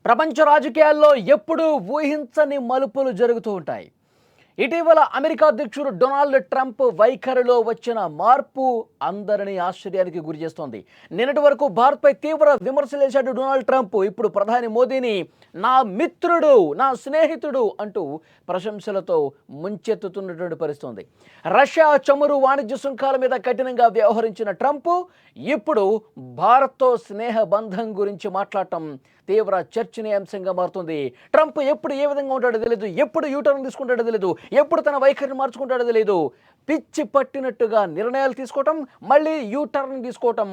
ప్రపంచ రాజకీయాల్లో ఎప్పుడూ ఊహించని మలుపులు జరుగుతూ ఉంటాయి. ఇటీవల అమెరికా అధ్యక్షుడు డొనాల్డ్ ట్రంప్ వైఖరిలో వచ్చిన మార్పు అందరినీ ఆశ్చర్యానికి గురిచేస్తోంది. నిన్నటి వరకు భారత్పై తీవ్ర విమర్శలు చేశాడు డొనాల్డ్ ట్రంప్. ఇప్పుడు ప్రధాని మోదీని నా మిత్రుడు, నా స్నేహితుడు అంటూ ప్రశంసలతో ముంచెత్తుతున్నటువంటి పరిస్థితి. రష్యా చమురు వాణిజ్య సుంకాల మీద కఠినంగా వ్యవహరించిన ట్రంప్ ఇప్పుడు భారత్తో స్నేహ బంధం గురించి మాట్లాడటం తీవ్ర చర్చనీయాంశంగా మారుతుంది. ట్రంప్ ఎప్పుడు ఏ విధంగా ఉంటాడో తెలియదు, ఎప్పుడు యూటర్న్ తీసుకుంటాడో తెలియదు, ఎప్పుడు తన వైఖరిని మార్చుకుంటాడో తెలియదు. పిచ్చి పట్టినట్టుగా నిర్ణయాలు తీసుకోవటం, మళ్ళీ యూటర్న్ తీసుకోవటం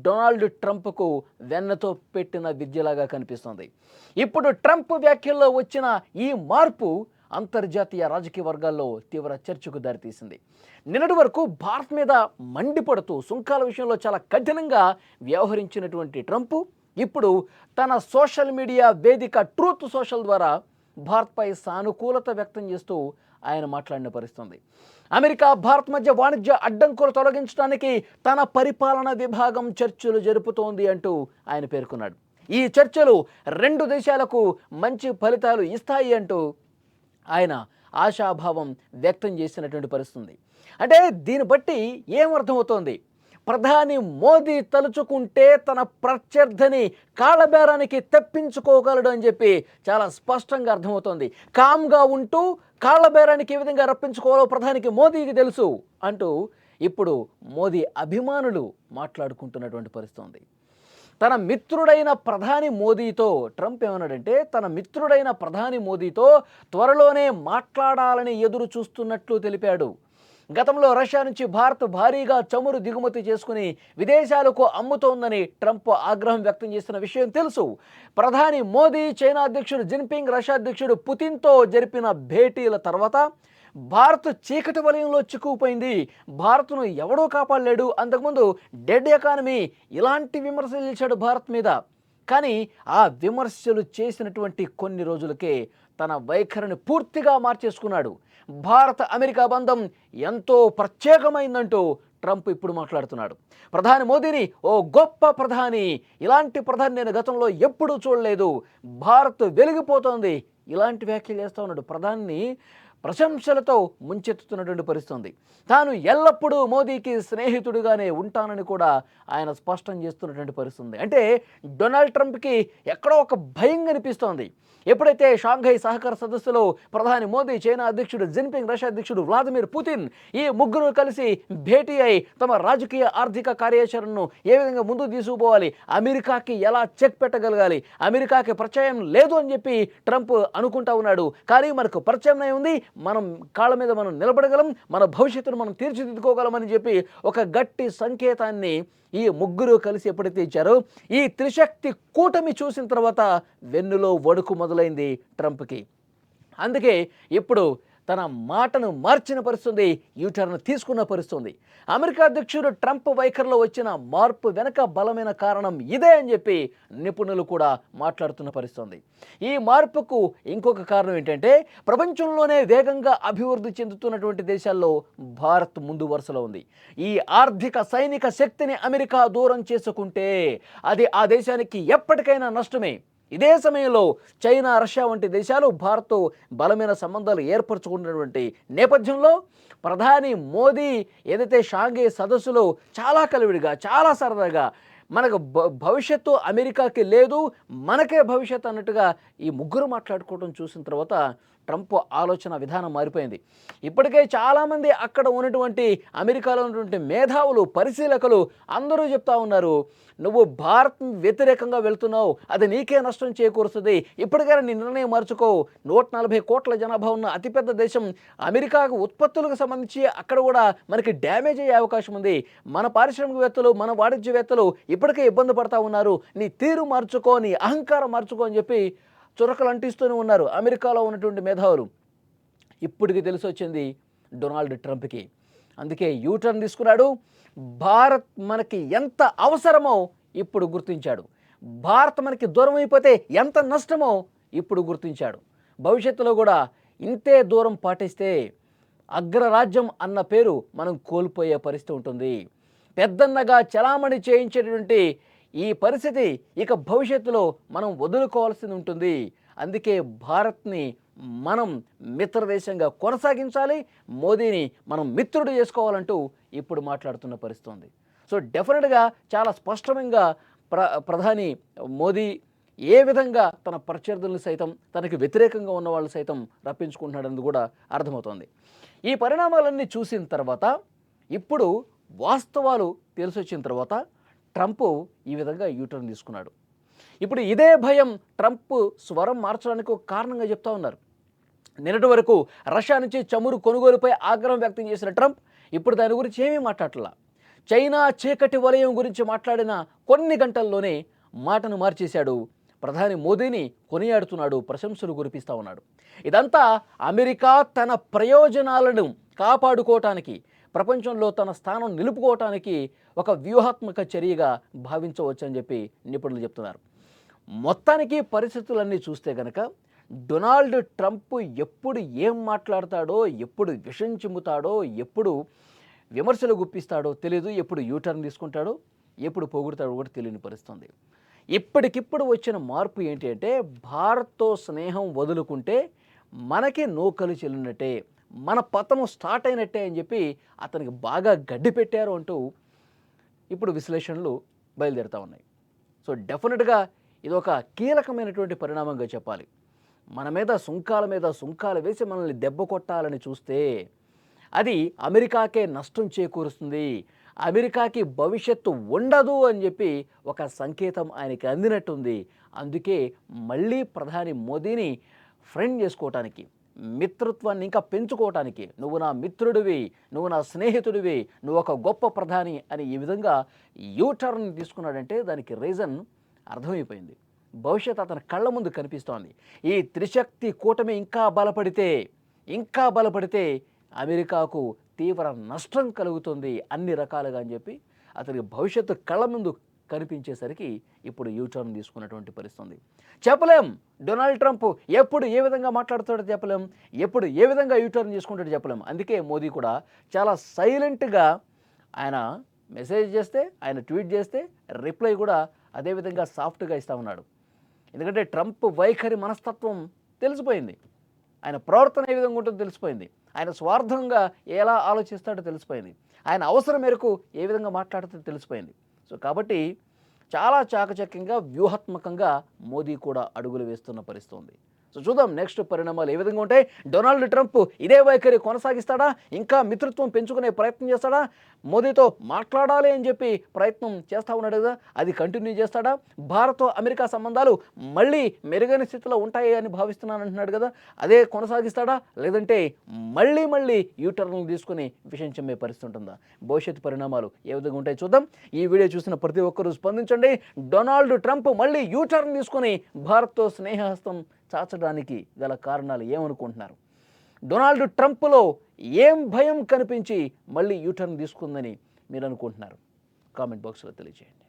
డొనాల్డ్ ట్రంప్కు వెన్నతో పెట్టిన విద్యలాగా కనిపిస్తుంది. ఇప్పుడు ట్రంప్ వ్యాఖ్యల్లో వచ్చిన ఈ మార్పు అంతర్జాతీయ రాజకీయ వర్గాల్లో తీవ్ర చర్చకు దారితీసింది. నిన్నటి వరకు భారత్ మీద మండిపడుతూ సుంకాల విషయంలో చాలా కఠినంగా వ్యవహరించినటువంటి ట్రంప్ ఇప్పుడు తన సోషల్ మీడియా వేదిక ట్రూత్ సోషల్ ద్వారా భారత్పై సానుకూలత వ్యక్తం చేస్తూ ఆయన మాట్లాడిన పరిస్థితి. అమెరికా భారత్ మధ్య వాణిజ్య అడ్డంకులు తొలగించడానికి తన పరిపాలనా విభాగం చర్చలు జరుపుతోంది అంటూ ఆయన పేర్కొన్నాడు. ఈ చర్చలు రెండు దేశాలకు మంచి ఫలితాలు ఇస్తాయి అంటూ ఆయన ఆశాభావం వ్యక్తం చేసినటువంటి పరిస్థితి. అంటే దీన్ని బట్టి ఏమర్థమవుతోంది? ప్రధాని మోదీ తలుచుకుంటే తన ప్రత్యర్థిని కాళ్ళబేరానికి తెప్పించుకోగలడు అని చెప్పి చాలా స్పష్టంగా అర్థమవుతోంది. కామ్గా ఉంటూ కాళ్ళబేరానికి ఏ విధంగా రప్పించుకోవాలో ప్రధానికి మోదీకి తెలుసు అంటూ ఇప్పుడు మోదీ అభిమానులు మాట్లాడుకుంటున్నటువంటి పరిస్థితి. తన మిత్రుడైన ప్రధాని మోదీతో ట్రంప్ ఏమన్నాడంటే, తన మిత్రుడైన ప్రధాని మోదీతో త్వరలోనే మాట్లాడాలని ఎదురు చూస్తున్నట్లు తెలిపాడు. గతంలో రష్యా నుంచి భారత్ భారీగా చమురు దిగుమతి చేసుకుని విదేశాలకు అమ్ముతోందని ట్రంప్ ఆగ్రహం వ్యక్తం చేసిన విషయం తెలుసు. ప్రధాని మోదీ, చైనా అధ్యక్షుడు జిన్పింగ్, రష్యా అధ్యక్షుడు పుతిన్తో జరిపిన భేటీల తర్వాత భారత్ చీకటి వలయంలో చిక్కుకుపోయింది, భారత్ను ఎవడో కాపాడలేడు, అంతకుముందు డెడ్ ఎకానమీ, ఇలాంటి విమర్శలు చేశాడు భారత్ మీద. కానీ ఆ విమర్శలు చేసినటువంటి కొన్ని రోజులకే తన వైఖరిని పూర్తిగా మార్చేసుకున్నాడు. భారత అమెరికా బంధం ఎంతో ప్రత్యేకమైందంటూ ట్రంప్ ఇప్పుడు మాట్లాడుతున్నాడు. ప్రధాని మోదీని ఓ గొప్ప ప్రధాని, ఇలాంటి ప్రధాని నేను గతంలో ఎప్పుడూ చూడలేదు, భారత్ వెలిగిపోతోంది, ఇలాంటి వ్యాఖ్యలు చేస్తూ ఉన్నాడు. ప్రధాని ప్రశంసలతో ముంచెత్తుతున్నటువంటి పరిస్థితి. తాను ఎల్లప్పుడూ మోదీకి స్నేహితుడిగానే ఉంటానని కూడా ఆయన స్పష్టం చేస్తున్నటువంటి పరిస్థితి. అంటే డొనాల్డ్ ట్రంప్కి ఎక్కడో ఒక భయం కనిపిస్తోంది. ఎప్పుడైతే షాంఘై సహకార సదస్సులో ప్రధాని మోదీ, చైనా అధ్యక్షుడు జిన్పింగ్, రష్యా అధ్యక్షుడు వ్లాదిమిర్ పుతిన్ ఈ ముగ్గురు కలిసి భేటీ అయి తమ రాజకీయ ఆర్థిక కార్యాచరణను ఏ విధంగా ముందుకు తీసుకుపోవాలి, అమెరికాకి ఎలా చెక్ పెట్టగలగాలి, అమెరికాకి పరిచయం లేదు అని చెప్పి ట్రంప్ అనుకుంటా ఉన్నాడు. కానీ మనకు పరిచయం ఉంది, మనం కాళ్ళ మీద మనం నిలబడగలం, మన భవిష్యత్తును మనం తీర్చిదిద్దుకోగలమని చెప్పి ఒక గట్టి సంకేతాన్ని ఈ ముగ్గురు కలిసి ఎప్పుడైతే ఇచ్చారో, ఈ త్రిశక్తి కూటమి చూసిన తర్వాత వెన్నులో వణుకు మొదలైంది ట్రంప్కి. అందుకే ఇప్పుడు తన మాటను మార్చిన పరిస్థితి, యూటర్న్ తీసుకున్న పరిస్థితి. అమెరికా అధ్యక్షుడు ట్రంప్ వైఖరిలో వచ్చిన మార్పు వెనక బలమైన కారణం ఇదే అని చెప్పి నిపుణులు కూడా మాట్లాడుతున్న పరిస్థితి. ఈ మార్పుకు ఇంకొక కారణం ఏంటంటే, ప్రపంచంలోనే వేగంగా అభివృద్ధి చెందుతున్నటువంటి దేశాల్లో భారత్ ముందు వరుసలో ఉంది. ఈ ఆర్థిక సైనిక శక్తిని అమెరికా దూరం చేసుకుంటే అది ఆ దేశానికి ఎప్పటికైనా నష్టమే. ఇదే సమయంలో చైనా, రష్యా వంటి దేశాలు భారత్తో బలమైన సంబంధాలు ఏర్పరచుకున్నటువంటి నేపథ్యంలో ప్రధాని మోదీ ఏదైతే షాంఘై సదస్సులో చాలా కలివిడిగా, చాలా సరదాగా మనకు భవిష్యత్తు అమెరికాకి లేదు, మనకే భవిష్యత్తు అన్నట్టుగా ఈ ముగ్గురు మాట్లాడుకోవడం చూసిన తర్వాత ట్రంప్ ఆలోచన విధానం మారిపోయింది. ఇప్పటికే చాలామంది అక్కడ ఉన్నటువంటి అమెరికాలో ఉన్నటువంటి మేధావులు, పరిశీలకులు అందరూ చెప్తా ఉన్నారు, నువ్వు భారత్ వ్యతిరేకంగా వెళ్తున్నావు, అది నీకే నష్టం చేకూరుస్తుంది, ఇప్పటికైనా నీ నిర్ణయం మార్చుకో. 140 కోట్ల జనాభా ఉన్న అతిపెద్ద దేశం అమెరికాకు ఉత్పత్తులకు సంబంధించి అక్కడ కూడా మనకి డ్యామేజ్ అయ్యే అవకాశం ఉంది, మన పారిశ్రామికవేత్తలు, మన వాణిజ్యవేత్తలు ఇప్పటికే ఇబ్బంది పడతా ఉన్నారు, నీ తీరు మార్చుకో, నీ అహంకారం మార్చుకో అని చెప్పి చురకలు అంటిస్తూనే ఉన్నారు అమెరికాలో ఉన్నటువంటి మేధావులు. ఇప్పటికి తెలిసి వచ్చింది డొనాల్డ్ ట్రంప్కి. అందుకే యూటర్న్ తీసుకున్నాడు. భారత్ మనకి ఎంత అవసరమో ఇప్పుడు గుర్తించాడు. భారత్ మనకి దూరం అయిపోతే ఎంత నష్టమో ఇప్పుడు గుర్తించాడు. భవిష్యత్తులో కూడా ఇంతే దూరం పాటిస్తే అగ్రరాజ్యం అన్న పేరు మనం కోల్పోయే పరిస్థితి ఉంటుంది. పెద్దన్నగా చలామణి చేయించేటువంటి ఈ పరిస్థితి ఇక భవిష్యత్తులో మనం వదులుకోవాల్సి ఉంటుంది. అందుకే భారత్ని మనం మిత్రదేశంగా కొనసాగించాలి, మోదీని మనం మిత్రుడు చేసుకోవాలంటూ ఇప్పుడు మాట్లాడుతున్న పరిస్థితి ఉంది. సో డెఫినెట్గా చాలా స్పష్టంగా ప్రధాని మోదీ ఏ విధంగా తన ప్రత్యర్థులను సైతం, తనకి వ్యతిరేకంగా ఉన్న వాళ్ళు సైతం రప్పించుకుంటున్నాడని కూడా అర్థమవుతోంది. ఈ పరిణామాలన్నీ చూసిన తర్వాత ఇప్పుడు వాస్తవాలు తెలిసొచ్చిన తర్వాత ట్రంప్ ఈ విధంగా యూటర్న్ తీసుకున్నాడు. ఇప్పుడు ఇదే భయం ట్రంప్ స్వరం మార్చడానికి ఒక కారణంగా చెప్తా ఉన్నారు. నిన్నటి వరకు రష్యా నుంచి చమురు కొనుగోలుపై ఆగ్రహం వ్యక్తం చేసిన ట్రంప్ ఇప్పుడు దాని గురించి ఏమీ మాట్లాడలా. చైనా చీకటి వలయం గురించి మాట్లాడిన కొన్ని గంటల్లోనే మాటను మార్చేశాడు. ప్రధాని మోదీని కొనియాడుతున్నాడు, ప్రశంసలు కురిపిస్తూ ఉన్నాడు. ఇదంతా అమెరికా తన ప్రయోజనాలను కాపాడుకోవటానికి, ప్రపంచంలో తన స్థానం నిలుపుకోవటానికి ఒక వ్యూహాత్మక చర్యగా భావించవచ్చని చెప్పి నిపుణులు చెప్తున్నారు. మొత్తానికి పరిస్థితులన్నీ చూస్తే కనుక డొనాల్డ్ ట్రంప్ ఎప్పుడు ఏం మాట్లాడతాడో, ఎప్పుడు విషం చిమ్ముతాడో, ఎప్పుడు విమర్శలు గుప్పిస్తాడో తెలియదు, ఎప్పుడు యూటర్న్ తీసుకుంటాడో, ఎప్పుడు పొగుడుతాడో కూడా తెలియని పరిస్థితుంది. ఇప్పటికిప్పుడు వచ్చిన మార్పు ఏంటి అంటే, భారత్తో స్నేహం వదులుకుంటే మనకి నూకలు చెల్లినట్టే, మన పతనం స్టార్ట్ అయినట్టే అని చెప్పి అతనికి బాగా గడ్డి పెట్టారు అంటూ ఇప్పుడు విశ్లేషణలు బయలుదేరుతూ ఉన్నాయి. సో డెఫినెట్గా ఇది ఒక కీలకమైనటువంటి పరిణామంగా చెప్పాలి. మన మీద సుంకాలు వేసి మనల్ని దెబ్బ కొట్టాలని చూస్తే అది అమెరికాకే నష్టం చేకూరుస్తుంది, అమెరికాకి భవిష్యత్తు ఉండదు అని చెప్పి ఒక సంకేతం ఆయనకి అందినట్టుంది. అందుకే మళ్ళీ ప్రధాని మోదీని ఫ్రెండ్ చేసుకోవటానికి, మిత్రత్వాన్ని ఇంకా పెంచుకోవటానికి, నువ్వు నా మిత్రుడివి, నువ్వు నా స్నేహితుడివి, నువ్వు ఒక గొప్ప ప్రధాని అని ఈ విధంగా యూటర్న్ తీసుకున్నాడంటే దానికి రీజన్ అర్థమైపోయింది. భవిష్యత్ అతని కళ్ళ ముందు కనిపిస్తోంది. ఈ త్రిశక్తి కూటమి ఇంకా బలపడితే అమెరికాకు తీవ్ర నష్టం కలుగుతుంది అన్ని రకాలుగా అని చెప్పి అతనికి భవిష్యత్తు కళ్ళ ముందు కనిపించేసరికి ఇప్పుడు యూటర్న్ తీసుకున్నటువంటి పరిస్థితి. చెప్పలేం డొనాల్డ్ ట్రంప్ ఎప్పుడు ఏ విధంగా మాట్లాడుతాడో చెప్పలేం, ఎప్పుడు ఏ విధంగా యూటర్న్ చేసుకుంటాడో చెప్పలేం. అందుకే మోదీ కూడా చాలా సైలెంట్గా ఆయన మెసేజ్ చేస్తే, ఆయన ట్వీట్ చేస్తే రిప్లై కూడా అదేవిధంగా సాఫ్ట్గా ఇస్తూ ఉన్నాడు. ఎందుకంటే ట్రంప్ వైఖరి మనస్తత్వం తెలిసిపోయింది, ఆయన ప్రవర్తన ఏ విధంగా ఉంటుందో తెలిసిపోయింది, ఆయన స్వార్థంగా ఎలా ఆలోచిస్తాడో తెలిసిపోయింది, ఆయన అవసరం మేరకు ఏ విధంగా మాట్లాడుతుందో తెలిసిపోయింది. సో కాబట్టి చాలా చాకచక్యంగా వ్యూహాత్మకంగా మోదీ కూడా అడుగులు వేస్తున్న పరిస్థితి ఉంది. సో చూద్దాం నెక్స్ట్ పరిణామాలు ఏ విధంగా ఉంటాయి. డొనాల్డ్ ట్రంప్ ఇదే వైఖరి కొనసాగిస్తాడా, ఇంకా మిత్రత్వం పెంచుకునే ప్రయత్నం చేస్తాడా, మోదీతో మాట్లాడాలి అని చెప్పి ప్రయత్నం చేస్తూ ఉన్నాడు కదా, అది కంటిన్యూ చేస్తాడా, భారత్ అమెరికా సంబంధాలు మళ్ళీ మెరుగైన స్థితిలో ఉంటాయి అని భావిస్తున్నాను అంటున్నాడు కదా, అదే కొనసాగిస్తాడా, లేదంటే మళ్ళీ యూటర్న్లు తీసుకుని విషయం చెమ్మే పరిస్థితి ఉంటుందా? భవిష్యత్తు పరిణామాలు ఏ విధంగా ఉంటాయి చూద్దాం. ఈ వీడియో చూసిన ప్రతి ఒక్కరూ స్పందించండి. డొనాల్డ్ ట్రంప్ మళ్ళీ యూటర్న్ తీసుకుని భారత్తో స్నేహహస్తం చాచడానికి గల కారణాలు ఏమనుకుంటున్నారు? డొనాల్డ్ ట్రంప్లో ఏం భయం కనిపించి మళ్ళీ యూటర్న్ తీసుకుందని మీరు అనుకుంటున్నారు? కామెంట్ బాక్స్లో తెలియజేయండి.